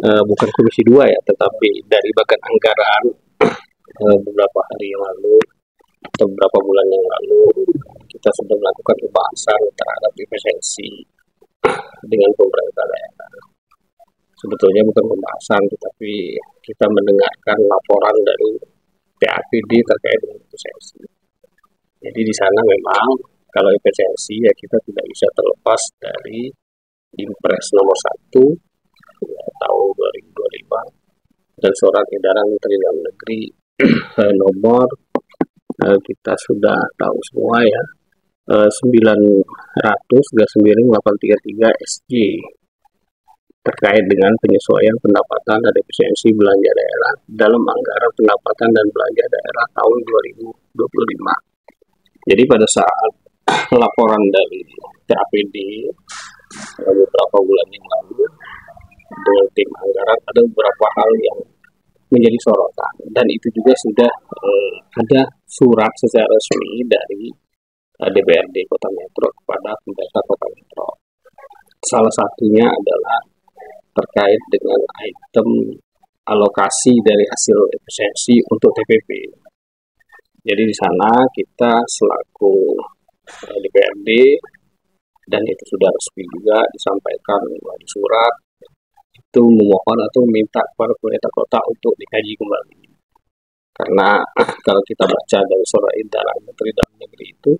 bukan Komisi 2 ya, tetapi dari bagian anggaran beberapa hari yang lalu atau beberapa bulan yang lalu kita sudah melakukan pembahasan terhadap efisiensi dengan pemerintah daerah. Sebetulnya bukan pembahasan, tetapi kita mendengarkan laporan dari PAPD terkait dengan efisiensi. Jadi di sana memang kalau efisiensi ya kita tidak bisa terlepas dari Impres nomor 1 ya, tahun 2025 dan surat edaran Menteri Dalam Negeri nomor kita sudah tahu semua ya 900/833 SJ terkait dengan penyesuaian pendapatan dan efisiensi belanja daerah dalam anggaran pendapatan dan belanja daerah tahun 2025. Jadi pada saat laporan dari TAPD beberapa bulan yang lalu dengan tim anggaran ada beberapa hal yang menjadi sorotan dan itu juga sudah ada surat secara resmi dari DPRD Kota Metro kepada pemerintah Kota Metro. Salah satunya adalah terkait dengan item alokasi dari hasil efisiensi untuk TPP. Jadi di sana kita selaku DPRD dan itu sudah resmi juga disampaikan melalui surat itu memohon atau meminta kepada pemerintah kota untuk dikaji kembali. Karena kalau kita baca dari surat edaran Menteri Dalam Negeri itu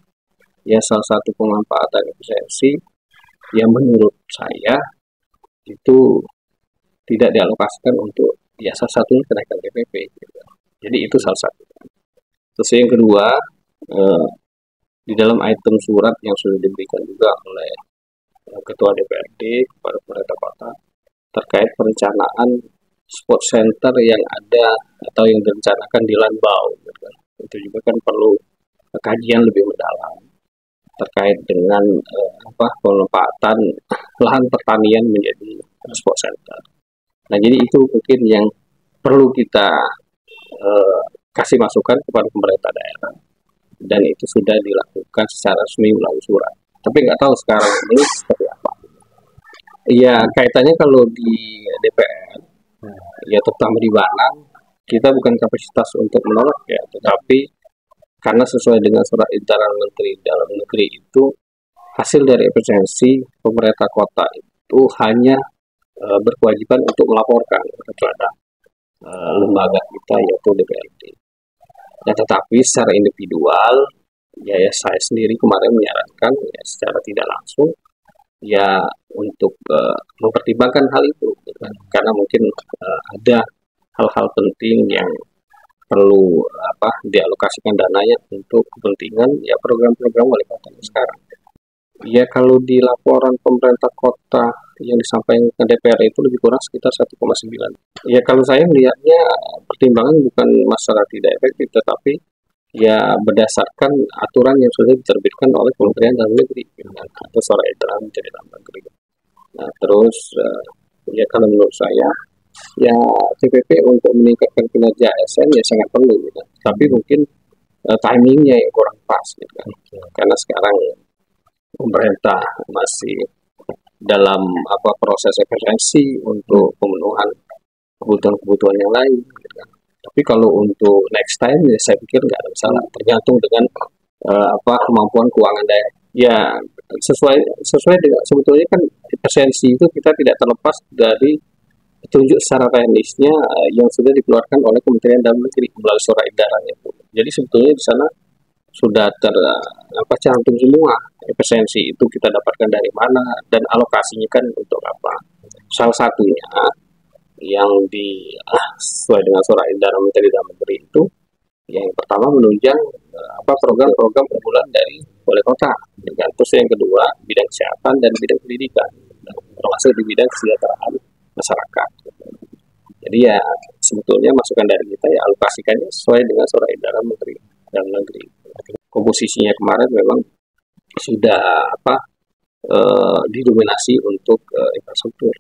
ya salah satu pemanfaatan efisiensi yang menurut saya itu tidak dialokasikan untuk ya salah satunya kenaikan TPP gitu. Jadi itu salah satu. Terus yang kedua di dalam item surat yang sudah diberikan juga oleh Ketua DPRD kepada pemerintah kota terkait perencanaan sport center yang ada atau yang direncanakan di Lanbau gitu. Itu juga kan perlu kajian lebih mendalam terkait dengan pemanfaatan lahan pertanian menjadi sport center. Nah, jadi itu mungkin yang perlu kita kasih masukan kepada pemerintah daerah dan itu sudah dilakukan secara resmi melalui surat. Tapi nggak tahu sekarang ini seperti apa. Iya, kaitannya kalau di DPR, ya terutama di Balang, kita bukan kapasitas untuk menolak ya, tetapi karena sesuai dengan surat edaran Menteri Dalam Negeri itu hasil dari efisiensi pemerintah kota itu hanya berkewajiban untuk melaporkan kepada lembaga kita yaitu DPRD. Ya, tetapi secara individual ya saya sendiri kemarin menyarankan ya secara tidak langsung ya untuk mempertimbangkan hal itu karena mungkin ada hal-hal penting yang perlu dialokasikan dananya untuk kepentingan ya program-program wali kota sekarang. Ya kalau di laporan pemerintah kota yang disampaikan ke DPR itu lebih kurang sekitar 1,9. Ya kalau saya melihatnya pertimbangan bukan masalah tidak efektif, tetapi ya berdasarkan aturan yang sudah diterbitkan oleh Kementerian Dalam Negeri atau surat edaran Menteri Dalam Negeri. Nah terus ya kalau menurut saya ya TPP untuk meningkatkan kinerja ASN ya sangat perlu gitu. Tapi mungkin timingnya yang kurang pas gitu kan. Karena sekarang pemerintah masih dalam proses efisiensi untuk pemenuhan kebutuhan-kebutuhan yang lain gitu kan. Tapi kalau untuk next time ya saya pikir nggak ada masalah, tergantung dengan kemampuan keuangan daerah. Ya sesuai dengan sebetulnya kan efisiensi itu kita tidak terlepas dari tunjuk secara teknisnya yang sudah dikeluarkan oleh Kementerian Dalam Negeri melalui surat edaran itu. Jadi sebetulnya di sana sudah tercantum semua efisiensi itu kita dapatkan dari mana dan alokasinya kan untuk apa. Salah satunya yang sesuai dengan surat edaran Menteri Dalam Negeri itu yang pertama menunjang program-program unggulan dari wali kota. Terus yang kedua bidang kesehatan dan bidang pendidikan, termasuk di bidang kesejahteraan masyarakat. Jadi ya sebetulnya masukan dari kita ya alokasikannya sesuai dengan surat edaran Menteri Dalam Negeri. Komposisinya kemarin memang sudah didominasi untuk infrastruktur.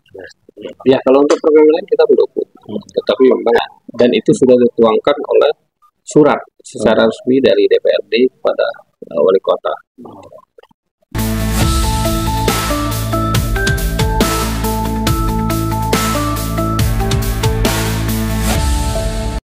Ya kalau untuk program lain kita mendukung, tetapi memang dan itu sudah dituangkan oleh surat secara resmi dari DPRD kepada wali kota